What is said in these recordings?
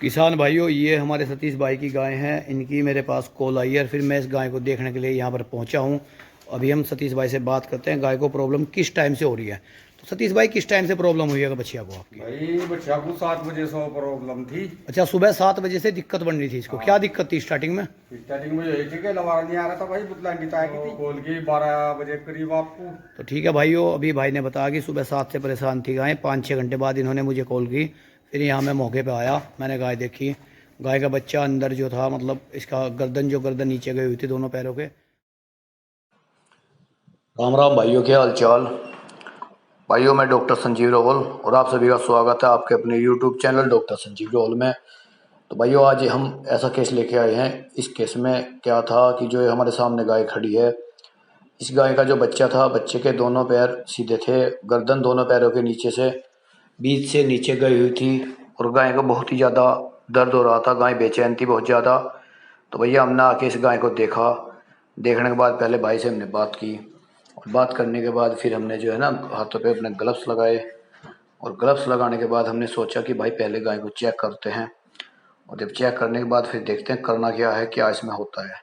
किसान भाइयों, ये हमारे सतीश भाई की गाय हैं। इनकी मेरे पास कॉल आई है, फिर मैं इस गाय को देखने के लिए यहाँ पर पहुँचा हूँ। अभी हम सतीश भाई से बात करते हैं, गाय को प्रॉब्लम किस टाइम से हो रही है। तो सतीश भाई, किस टाइम से प्रॉब्लम हुई है बछिया को आपकी? भाई बच्चा को 7 बजे से प्रॉब्लम थी। अच्छा, सुबह 7 बजे से दिक्कत बन रही थी इसको। क्या हाँ, दिक्कत थी स्टार्टिंग में? स्टार्टिंग में यही थी कि लवारा नहीं आ रहा था भाई, बुतला की ताय की थी खोल की 12 बजे करीब आपको। तो ठीक है भाइयों, अभी भाई ने बताया कि सुबह 7 से परेशान थी गाय। 5-6 घंटे बाद इन्होंने मुझे कॉल की। फिर यहाँ मैं मौके पे आया, मैंने गाय देखी। गाय का बच्चा अंदर जो था, मतलब इसका गर्दन नीचे गई हुई थी दोनों पैरों के। राम राम भाइयों, क्या हाल चाल। भाइयों, मैं डॉक्टर संजीव रावल और आप सभी का स्वागत है आपके अपने YouTube channel doctor Sanjeev Rawal में। तो भाइयों, आज हम ऐसा केस लेके आए हैं। इस केस में क्या था कि जो हमारे सामने गाय खड़ी है, इस गाय का जो बच्चा था, बच्चे के दोनों पैर सीधे थे। गर्दन दोनों पैरों के नीचे से बीच से नीचे गई हुई थी। और गाय को बहुत ही ज़्यादा दर्द हो रहा था, गाय बेचैन थी बहुत ज़्यादा। तो भैया, हमने आके इस गाय को देखा। देखने के बाद पहले भाई से हमने बात की, और बात करने के बाद फिर हमने जो है ना, हाथों पे अपने ग्लव्स लगाए। और ग्लव्स लगाने के बाद हमने सोचा कि भाई पहले गाय को चेक करते हैं, और जब चेक करने के बाद फिर देखते हैं करना क्या है, क्या इसमें होता है।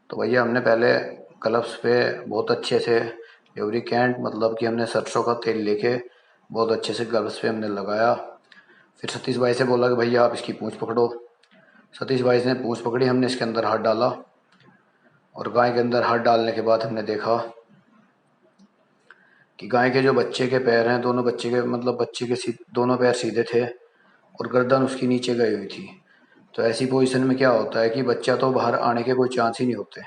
तो भैया, हमने पहले ग्लव्स पे बहुत अच्छे से लुब्रिकेंट, मतलब कि हमने सरसों का तेल लेके बहुत अच्छे से ग्लव्स पे हमने लगाया। फिर सतीश भाई से बोला कि भैया आप इसकी पूंछ पकड़ो। सतीश भाई ने पूंछ पकड़ी, हमने इसके अंदर हाथ डाला। और गाय के अंदर हाथ डालने के बाद हमने देखा कि गाय के जो बच्चे के पैर हैं, दोनों बच्चे के, मतलब बच्चे के दोनों पैर सीधे थे, और गर्दन उसकी नीचे गई हुई थी। तो ऐसी पोजीशन में क्या होता है कि बच्चा तो बाहर आने के कोई चांस ही नहीं होते।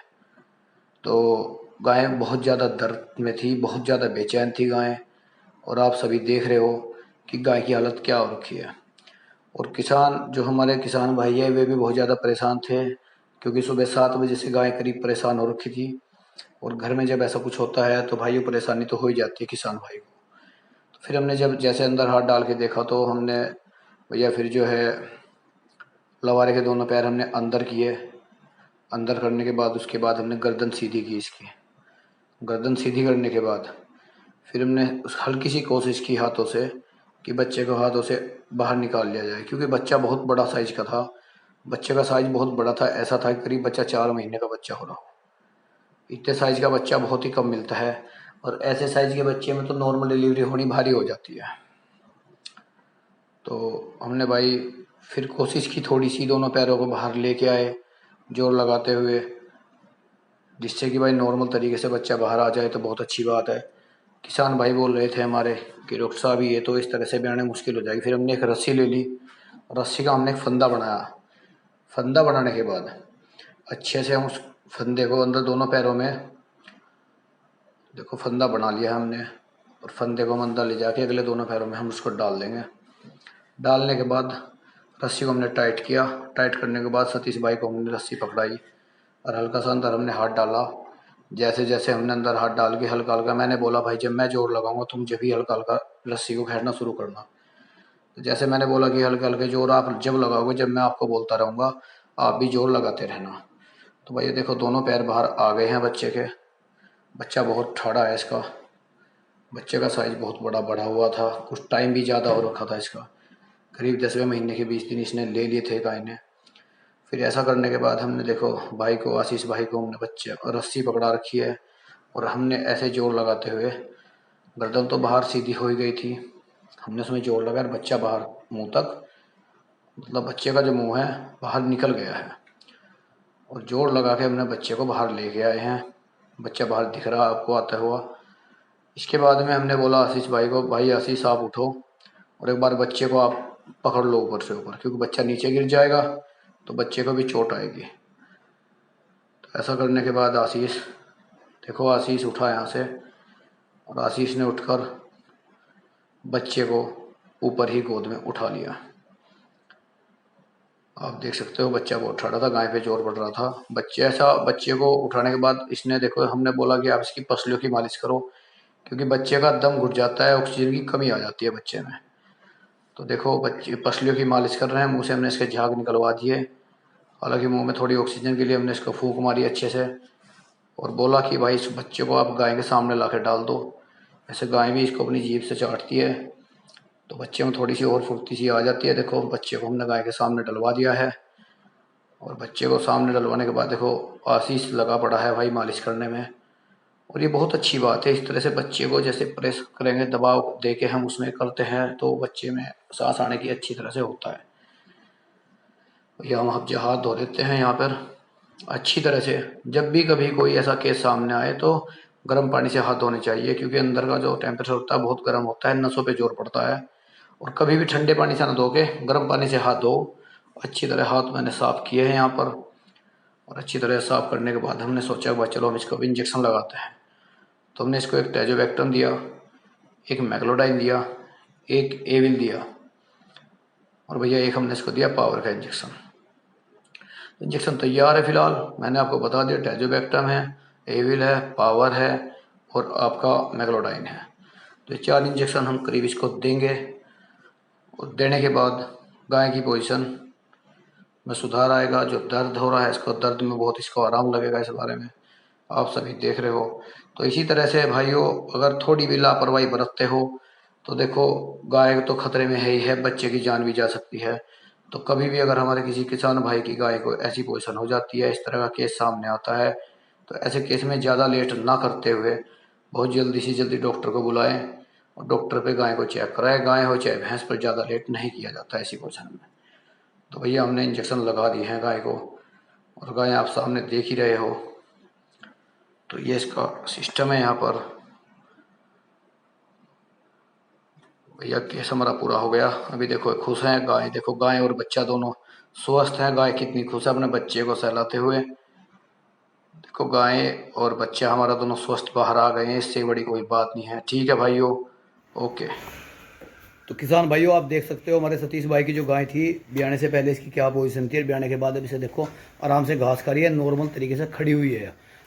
तो गाय बहुत ज़्यादा दर्द में थी, बहुत ज़्यादा बेचैन थी गाय। और आप सभी देख रहे हो कि गाय की हालत क्या हो रखी है। और किसान, जो हमारे किसान भाई है, वे भी बहुत ज़्यादा परेशान थे, क्योंकि सुबह 7 बजे से गाय करीब परेशान हो रखी थी। और घर में जब ऐसा कुछ होता है तो भाइयों, परेशानी तो हो ही जाती है किसान भाई को। तो फिर हमने जब जैसे अंदर हाथ डाल के देखा, तो हमने भैया फिर जो है लवारे के दोनों पैर हमने अंदर किए। अंदर करने के बाद उसके बाद हमने गर्दन सीधी की इसकी। गर्दन सीधी करने के बाद फिर हमने उस हल्की सी कोशिश की हाथों से कि बच्चे को हाथों से बाहर निकाल लिया जाए, क्योंकि बच्चा बहुत बड़ा साइज का था। बच्चे का साइज बहुत बड़ा था, ऐसा था कि करीब बच्चा 4 महीने का बच्चा हो रहा हो। इतने साइज का बच्चा बहुत ही कम मिलता है, और ऐसे साइज के बच्चे में तो नॉर्मल डिलीवरी होनी भारी हो जाती है। तो हमने भाई फिर कोशिश की थोड़ी सी, दोनों पैरों को बाहर लेके आए जोर लगाते हुए, जिससे कि भाई नॉर्मल तरीके से बच्चा बाहर आ जाए तो बहुत अच्छी बात है। किसान भाई बोल रहे थे हमारे कि डॉक्टर साहब, ये तो इस तरह से बयाने मुश्किल हो जाएगी। फिर हमने एक रस्सी ले ली, रस्सी का हमने एक फंदा बनाया। फंदा बनाने के बाद अच्छे से हम उस फंदे को अंदर दोनों पैरों में, देखो फंदा बना लिया हमने। और फंदे को हम अंदर ले जाके अगले दोनों पैरों में हम उसको डाल देंगे। डालने के बाद रस्सी को हमने टाइट किया। टाइट करने के बाद सतीश भाई को हमने रस्सी पकड़ाई, और हल्का सा अंदर हमने हाथ डाला। जैसे जैसे हमने अंदर हाथ डाल के हल्का हल्का, मैंने बोला भाई जब मैं जोर लगाऊंगा तुम जब भी हल्का हल्का रस्सी को खींचना शुरू करना। तो जैसे मैंने बोला कि हल्के हल्के जोर आप जब लगाओगे, जब मैं आपको बोलता रहूँगा, आप भी जोर लगाते रहना। तो भाई ये देखो, दोनों पैर बाहर आ गए हैं बच्चे के। बच्चा बहुत ठाड़ा है इसका। बच्चे का साइज बहुत बड़ा बढ़ा हुआ था, कुछ टाइम भी ज़्यादा हो रखा था इसका। करीब 10वें महीने के 20 दिन इसने ले लिए थे गाय ने। फिर ऐसा करने के बाद हमने देखो भाई को, आशीष भाई को, हमने बच्चे और रस्सी पकड़ा रखी है। और हमने ऐसे जोर लगाते हुए, गर्दन तो बाहर सीधी हो ही गई थी, हमने उसमें जोर लगाया, बच्चा बाहर मुंह तक, मतलब बच्चे का जो मुंह है बाहर निकल गया है। और जोर लगा के हमने बच्चे को बाहर लेके आए हैं। बच्चा बाहर दिख रहा है आपको आता हुआ। इसके बाद में हमने बोला आशीष भाई को, भाई आशीष आप उठो और एक बार बच्चे को आप पकड़ लो ऊपर से ऊपर, क्योंकि बच्चा नीचे गिर जाएगा तो बच्चे को भी चोट आएगी। तो ऐसा करने के बाद आशीष, देखो आशीष उठा यहाँ से, और आशीष ने उठकर बच्चे को ऊपर ही गोद में उठा लिया। आप देख सकते हो बच्चा बहुत ठाड़ा था, गाय पे जोर पड़ रहा था। बच्चे को उठाने के बाद इसने, देखो हमने बोला कि आप इसकी पसलियों की मालिश करो, क्योंकि बच्चे का दम घुट जाता है, ऑक्सीजन की कमी आ जाती है बच्चे में। तो देखो बच्चे पसलियों की मालिश कर रहे हैं, मुंह से हमने इसके झाग निकलवा दिए। हालांकि मुंह में थोड़ी ऑक्सीजन के लिए हमने इसको फूंक मारी अच्छे से, और बोला कि भाई इस बच्चे को आप गाय के सामने ला कर डाल दो। ऐसे गाय भी इसको अपनी जीभ से चाटती है। तो बच्चे में थोड़ी सी और फुर्ती सी आ जाती है। देखो बच्चे को हमने गाय के सामने डलवा दिया है, और बच्चे को सामने डलवाने के बाद देखो आशीष लगा पड़ा है भाई मालिश करने में। और ये बहुत अच्छी बात है, इस तरह से बच्चे को जैसे प्रेस करेंगे, दबाव दे के हम उसमें करते हैं तो बच्चे में सांस आने की अच्छी तरह से होता है। ये हम हाथ धो देते हैं यहाँ पर अच्छी तरह से। जब भी कभी कोई ऐसा केस सामने आए तो गर्म पानी से हाथ धोने चाहिए, क्योंकि अंदर का जो टेम्परेचर होता है बहुत गर्म होता है, नसों पे जोर पड़ता है। और कभी भी ठंडे पानी से ना धो के गर्म पानी से हाथ धो। अच्छी तरह हाथ मैंने साफ किए हैं यहाँ पर, और अच्छी तरह साफ करने के बाद हमने सोचा भाई चलो हम इसको भी इंजेक्शन लगाते हैं। तो हमने इसको एक टैजोवेक्टम दिया, एक मैग्लोडाइन दिया, एक एविल दिया, और भैया एक हमने इसको दिया पावर का इंजेक्शन। इंजेक्शन तैयार है फिलहाल। मैंने आपको बता दिया टैजोवेक्टम है, एविल है, पावर है और आपका मैग्लोडाइन है। तो ये 4 इंजेक्शन हम करीब इसको देंगे, और देने के बाद गाय की पोजीशन में सुधार आएगा। जो दर्द हो रहा है इसको, दर्द में बहुत इसको आराम लगेगा। इस बारे में आप सभी देख रहे हो। तो इसी तरह से भाइयों, अगर थोड़ी भी लापरवाही बरतते हो तो देखो गाय तो खतरे में है ही है, बच्चे की जान भी जा सकती है। तो कभी भी अगर हमारे किसी किसान भाई की गाय को ऐसी पोजीशन हो जाती है, इस तरह का केस सामने आता है, तो ऐसे केस में ज़्यादा लेट ना करते हुए बहुत जल्दी से जल्दी डॉक्टर को बुलाएं, और डॉक्टर पे गाय को चेक कराएं। गाय हो चाहे भैंस, पर ज़्यादा लेट नहीं किया जाता ऐसी पोजीशन में। तो भैया हमने इंजेक्शन लगा दिए हैं गाय को, और गाय आप सामने देख ही रहे हो। तो ये इसका सिस्टम है यहाँ पर। भैया केस हमारा पूरा हो गया। अभी देखो खुश हैं गाय, देखो गाय और बच्चा दोनों स्वस्थ हैं। गाय कितनी खुश है अपने बच्चे को सहलाते हुए। देखो गाय और बच्चा हमारा दोनों स्वस्थ बाहर आ गए हैं, इससे बड़ी कोई बात नहीं है। ठीक है भाइयों, ओके। तो किसान भाइयों आप देख सकते हो हमारे सतीश भाई की जो गाय थी, ब्याने से पहले इसकी क्या पोजीशन थी, और ब्याने के बाद अब इसे देखो आराम से घास खा रही है, नॉर्मल तरीके से खड़ी हुई है।